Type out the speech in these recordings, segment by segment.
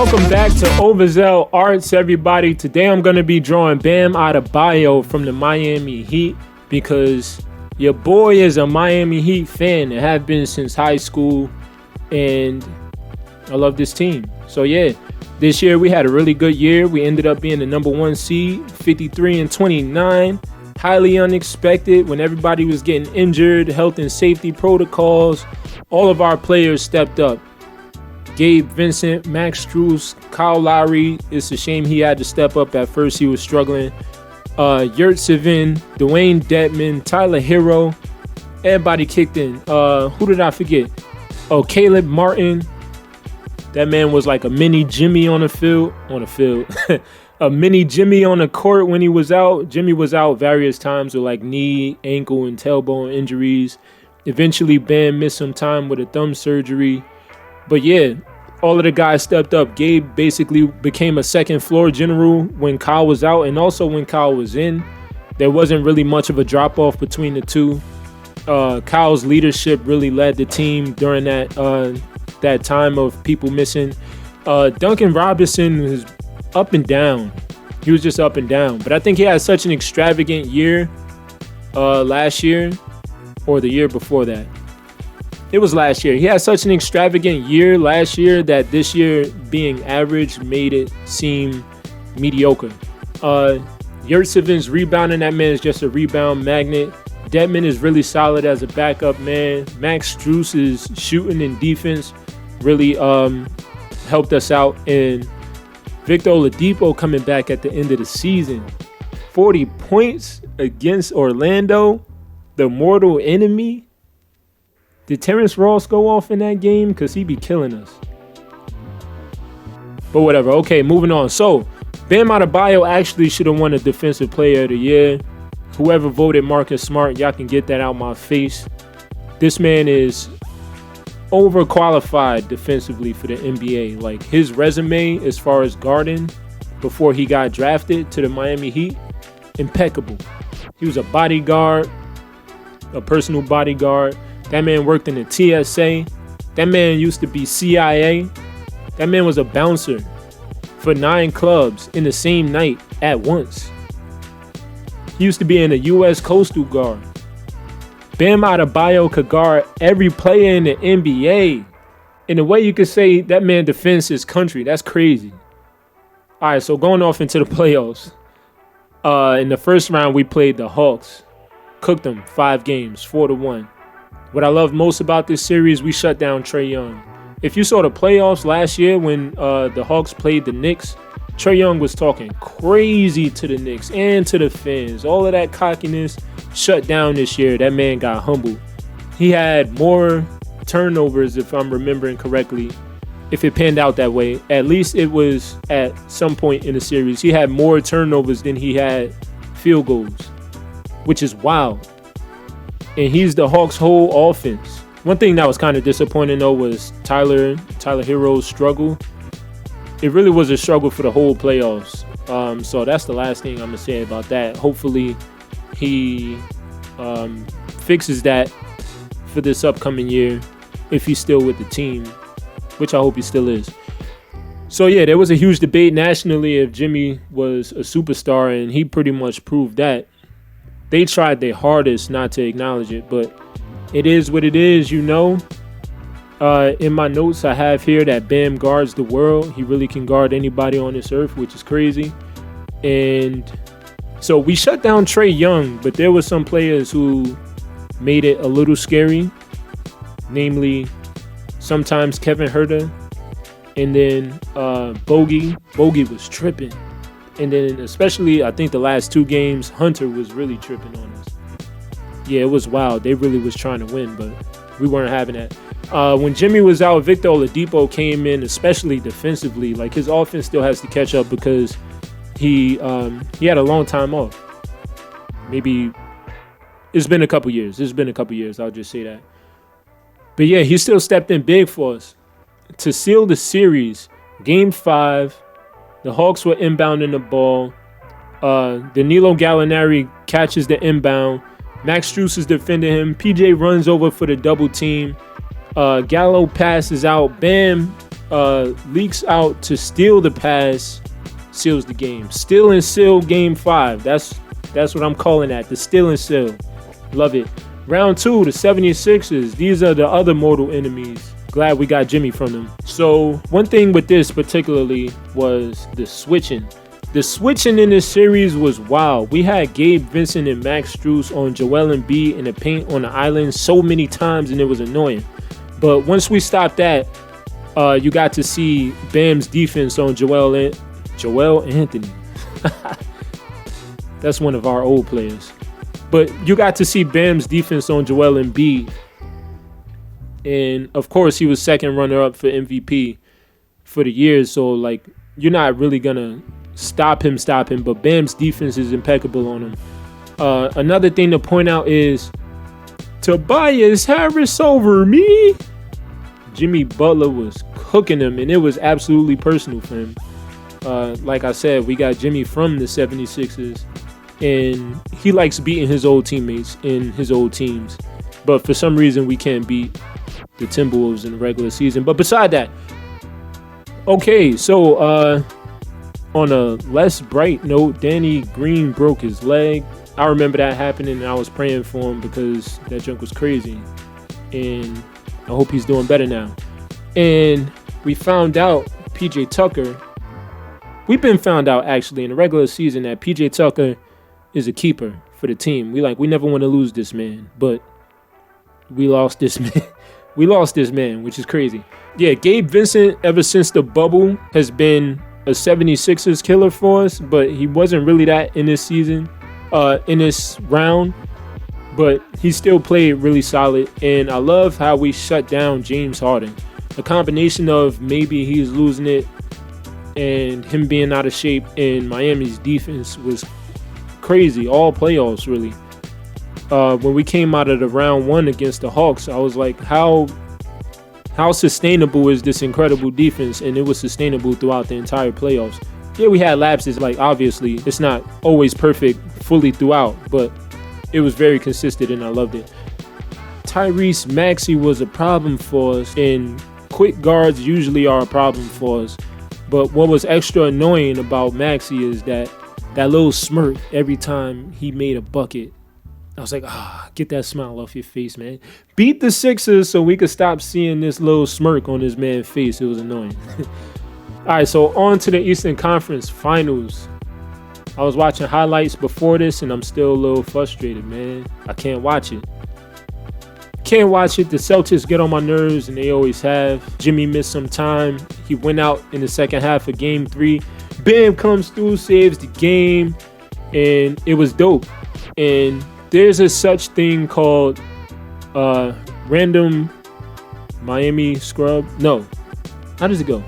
Welcome back to Overzeal Arts, everybody. Today I'm going to be drawing Bam Adebayo from the Miami Heat because your boy is a Miami Heat fan and have been since high school, and I love this team. So yeah, this year we had a really good year. We ended up being the number 1 seed, 53-29. Highly unexpected when everybody was getting injured, health and safety protocols. All of our players stepped up. Gabe Vincent, Max Strus, Kyle Lowry. It's a shame he had to step up at first. He was struggling. Yurtsevin, Dwayne Dedman, Tyler Hero. Everybody kicked in. Who did I forget? Oh, Caleb Martin. That man was like a mini Jimmy on the field. A mini Jimmy on the court when he was out. Jimmy was out various times with like knee, ankle, and tailbone injuries. Eventually, Bam missed some time with a thumb surgery. But yeah, all of the guys stepped up. Gabe basically became a second floor general when Kyle was out, and also when Kyle was in. There wasn't really much of a drop off between the two. Kyle's leadership really led the team during that time of people missing. Duncan Robinson was up and down. He was just up and down. But I think he had such an extravagant year last year, or the year before that. It was last year. He had such an extravagant year last year that this year being average made it seem mediocre. Yurtsevin's rebounding. That man is just a rebound magnet. Dedman is really solid as a backup man. Max Strus' shooting and defense really helped us out. And Victor Oladipo coming back at the end of the season. 40 points against Orlando, the mortal enemy. Did Terrence Ross go off in that game? Because he be killing us. But whatever. Okay, moving on. So, Bam Adebayo actually should have won a Defensive Player of the Year. Whoever voted Marcus Smart, y'all can get that out my face. This man is overqualified defensively for the NBA. Like, his resume as far as guarding before he got drafted to the Miami Heat, impeccable. He was a bodyguard, a personal bodyguard. That man worked in the TSA. That man used to be CIA. That man was a bouncer for 9 clubs in the same night at once. He used to be in the U.S. Coastal Guard. Bam Adebayo could guard every player in the NBA. In a way, you could say that man defends his country. That's crazy. All right, so going off into the playoffs. In the first round, we played the Hawks. Cooked them 5 games, 4-1. What I love most about this series, we shut down Trae Young. If you saw the playoffs last year when the Hawks played the Knicks, Trae Young was talking crazy to the Knicks and to the fans. All of that cockiness shut down this year. That man got humbled. He had more turnovers, if I'm remembering correctly, if it panned out that way. At least it was at some point in the series. He had more turnovers than he had field goals, which is wild. And he's the Hawks' whole offense. One thing that was kind of disappointing, though, was Tyler Hero's struggle. It really was a struggle for the whole playoffs. So that's the last thing I'm going to say about that. Hopefully he fixes that for this upcoming year if he's still with the team, which I hope he still is. So, yeah, there was a huge debate nationally if Jimmy was a superstar, and he pretty much proved that. They tried their hardest not to acknowledge it, but it is what it is, you know. In my notes, I have here that Bam guards the world. He really can guard anybody on this earth, which is crazy. And so we shut down Trae Young, but there were some players who made it a little scary. Namely, sometimes Kevin Huerter, and then Bogey. Bogey was tripping. And then especially, I think the last 2 games, Hunter was really tripping on us. Yeah, it was wild. They really was trying to win, but we weren't having that. When Jimmy was out, Victor Oladipo came in, especially defensively. Like, his offense still has to catch up because he had a long time off. Maybe it's been a couple years. I'll just say that. But yeah, he still stepped in big for us. To seal the series, Game 5, the Hawks were inbounding the ball. Danilo Gallinari catches the inbound. Max Strus is defending him. PJ runs over for the double team. Gallo passes out. Bam leaks out to steal the pass, seals the game. Steal and seal game 5. That's what I'm calling that. The steal and seal. Love it. Round 2, the 76ers. These are the other mortal enemies. Glad we got Jimmy from them. So one thing with this particularly was the switching. The switching in this series was wild. We had Gabe Vincent and Max Strus on Joel Embiid in the paint on the island so many times, and it was annoying. But once we stopped that, you got to see Bam's defense on Joel Anthony. That's one of our old players. But you got to see Bam's defense on Joel Embiid. And, of course, he was second runner-up for MVP for the year. So, like, you're not really going to stop him. But Bam's defense is impeccable on him. Another thing to point out is Tobias Harris over me. Jimmy Butler was cooking him, and it was absolutely personal for him. Like I said, we got Jimmy from the 76ers, and he likes beating his old teammates in his old teams. But for some reason, we can't beat the Timberwolves in the regular season. But beside that, okay, so on a less bright note, Danny Green broke his leg. I remember that happening, and I was praying for him because that junk was crazy. And I hope he's doing better now. And we found out PJ Tucker. We've been found out actually in the regular season that PJ Tucker is a keeper for the team. We never want to lose this man, but we lost this man. We lost this man, which is crazy. Yeah, Gabe Vincent, ever since the bubble, has been a 76ers killer for us, but he wasn't really that in this season, in this round. But he still played really solid, and I love how we shut down James Harden. A combination of maybe he's losing it and him being out of shape, and Miami's defense was crazy all playoffs, really. When we came out of the round 1 against the Hawks, I was like, how sustainable is this incredible defense? And it was sustainable throughout the entire playoffs. Yeah, we had lapses, like obviously it's not always perfect fully throughout, but it was very consistent and I loved it. Tyrese Maxey was a problem for us, and quick guards usually are a problem for us. But what was extra annoying about Maxey is that little smirk every time he made a bucket. I was like, get that smile off your face, man. Beat the Sixers so we could stop seeing this little smirk on this man's face. It was annoying. All right, so on to the Eastern Conference Finals. I was watching highlights before this, and I'm still a little frustrated, man. I can't watch it. Can't watch it. The Celtics get on my nerves, and they always have. Jimmy missed some time. He went out in the second half of Game 3. Bam comes through, saves the game, and it was dope. And there's a such thing called random Miami scrub. No. How does it go?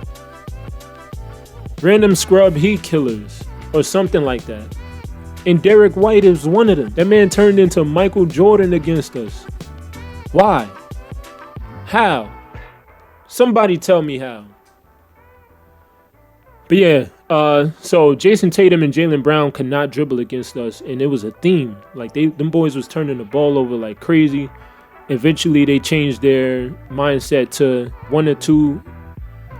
Random scrub heat killers or something like that. And Derek White is one of them. That man turned into Michael Jordan against us. Why? How? Somebody tell me how. But yeah, so Jason Tatum and Jaylen Brown could not dribble against us, and it was a theme. Like them boys was turning the ball over like crazy. Eventually, they changed their mindset to 1 or 2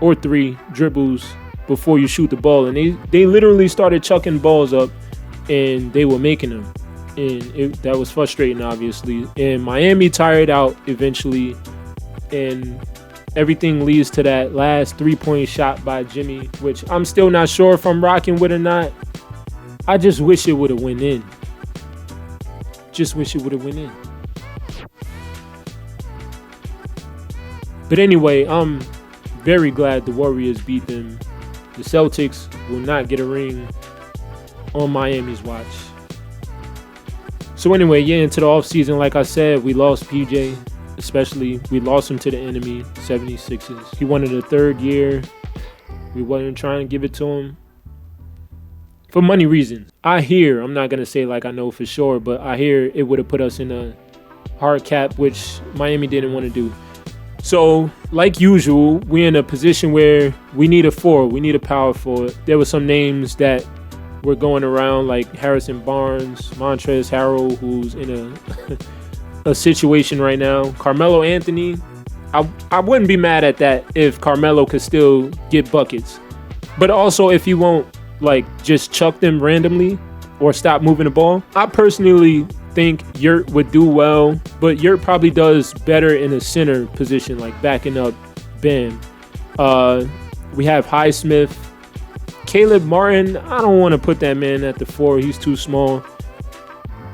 or 3 dribbles before you shoot the ball, and they literally started chucking balls up, and they were making them, and that was frustrating, obviously. And Miami tired out eventually, and everything leads to that last 3-point shot by Jimmy, which I'm still not sure if I'm rocking with or not. I just wish it would have went in. Just wish it would have went in. But anyway, I'm very glad the Warriors beat them. The Celtics will not get a ring on Miami's watch. So anyway, yeah, into the offseason, like I said, we lost PJ. Especially, we lost him to the enemy, 76ers. He wanted a 3rd year. We wasn't trying to give it to him for money reasons. I hear, I'm not going to say like I know for sure, but I hear it would have put us in a hard cap, which Miami didn't want to do. So, like usual, we're in a position where we need a forward. We need a power forward. There were some names that were going around like Harrison Barnes, Montrezl Harrell, who's in a situation right now. Carmelo Anthony, I wouldn't be mad at that if Carmelo could still get buckets. But also if he won't like just chuck them randomly or stop moving the ball. I personally think Yurt would do well, but Yurt probably does better in a center position, like backing up Bam. We have Highsmith. Caleb Martin, I don't want to put that man at the 4. He's too small.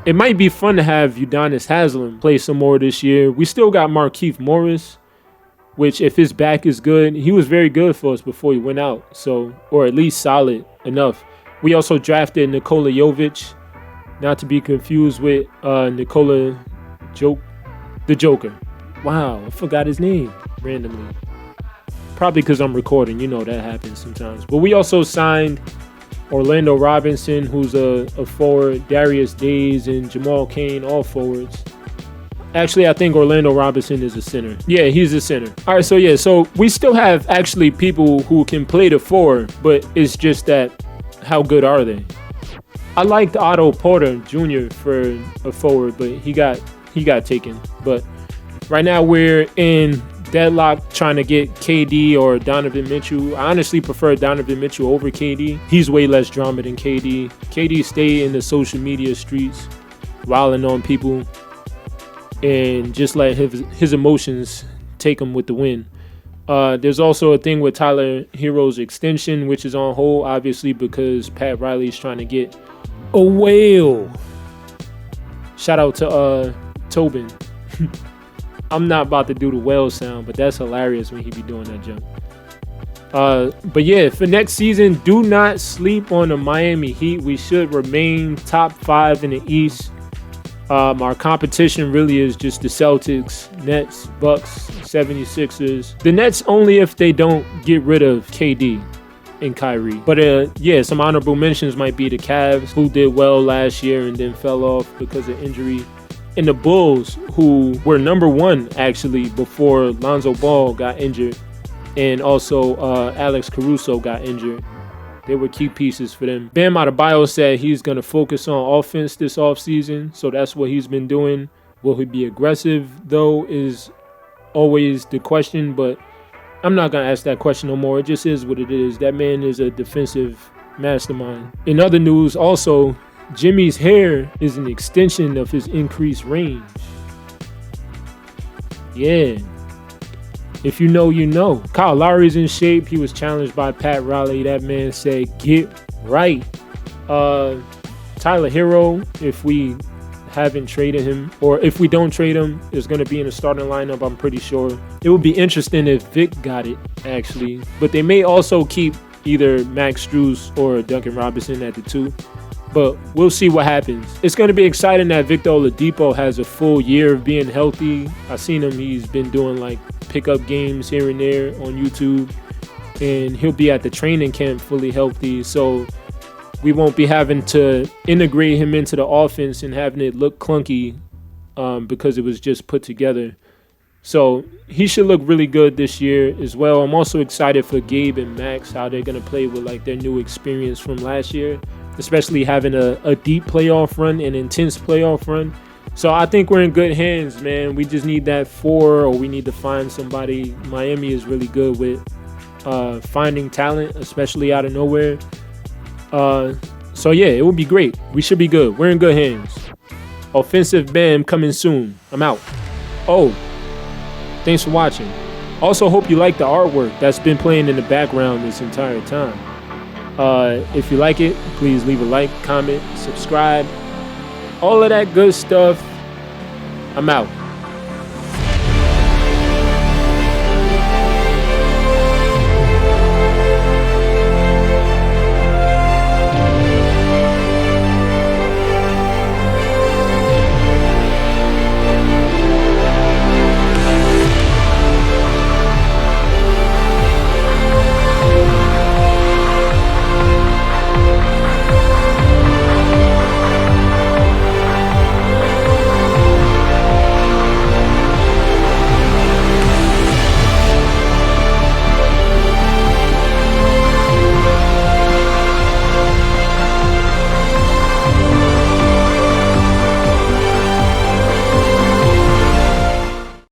It might be fun to have Udonis Haslem play some more this year. We still got Markieff Morris, which if his back is good, he was very good for us before he went out. So, or at least solid enough. We also drafted Nikola Jovic, not to be confused with the Joker. Wow, I forgot his name randomly. Probably because I'm recording, you know that happens sometimes. But we also signed Orlando Robinson, who's a forward, Darius Days, and Jamal Cain, all forwards. Actually, I think Orlando Robinson is a center. Yeah, he's a center. All right, so we still have actually people who can play the 4, but it's just that how good are they? I liked Otto Porter Jr. for a forward, but he got taken. But right now we're in deadlock trying to get KD or Donovan Mitchell. I honestly prefer Donovan Mitchell over KD. He's way less drama than KD. KD stay in the social media streets, wilding on people, and just let his emotions take him with the win. There's also a thing with Tyler Hero's extension, which is on hold, obviously, because Pat Riley's trying to get a whale. Shout out to Tobin. I'm not about to do the whale sound, but that's hilarious when he be doing that jump. But yeah, for next season, do not sleep on the Miami Heat. We should remain top 5 in the East. Our competition really is just the Celtics, Nets, Bucks, 76ers. The Nets only if they don't get rid of KD and Kyrie. But yeah, some honorable mentions might be the Cavs, who did well last year and then fell off because of injury. And the Bulls, who were number 1 actually before Lonzo Ball got injured, and also Alex Caruso got injured. They were key pieces for them. Bam Adebayo said he's going to focus on offense this offseason, so that's what he's been doing. Will he be aggressive, though, is always the question, but I'm not going to ask that question no more. It just is what it is. That man is a defensive mastermind. In other news, also, Jimmy's hair is an extension of his increased range. Yeah. If you know, you know. Kyle Lowry's in shape. He was challenged by Pat Riley. That man said, get right. Tyler Hero, if we haven't traded him, or if we don't trade him, is going to be in the starting lineup, I'm pretty sure. It would be interesting if Vic got it, actually. But they may also keep either Max Strus or Duncan Robinson at the 2. But we'll see what happens. It's going to be exciting that Victor Oladipo has a full year of being healthy. I've seen him. He's been doing like pickup games here and there on YouTube. And he'll be at the training camp fully healthy. So we won't be having to integrate him into the offense and having it look clunky because it was just put together. So he should look really good this year as well. I'm also excited for Gabe and Max, how they're going to play with like their new experience from last year, especially having a deep playoff run, an intense playoff run. So I think we're in good hands, man. We just need that 4, or we need to find somebody. Miami is really good with finding talent, especially out of nowhere. So yeah, it would be great. We should be good. We're in good hands. Offensive Bam coming soon. I'm out. Oh, thanks for watching. Also hope you like the artwork that's been playing in the background this entire time. If you like it, please leave a like, comment, subscribe, all of that good stuff. I'm out.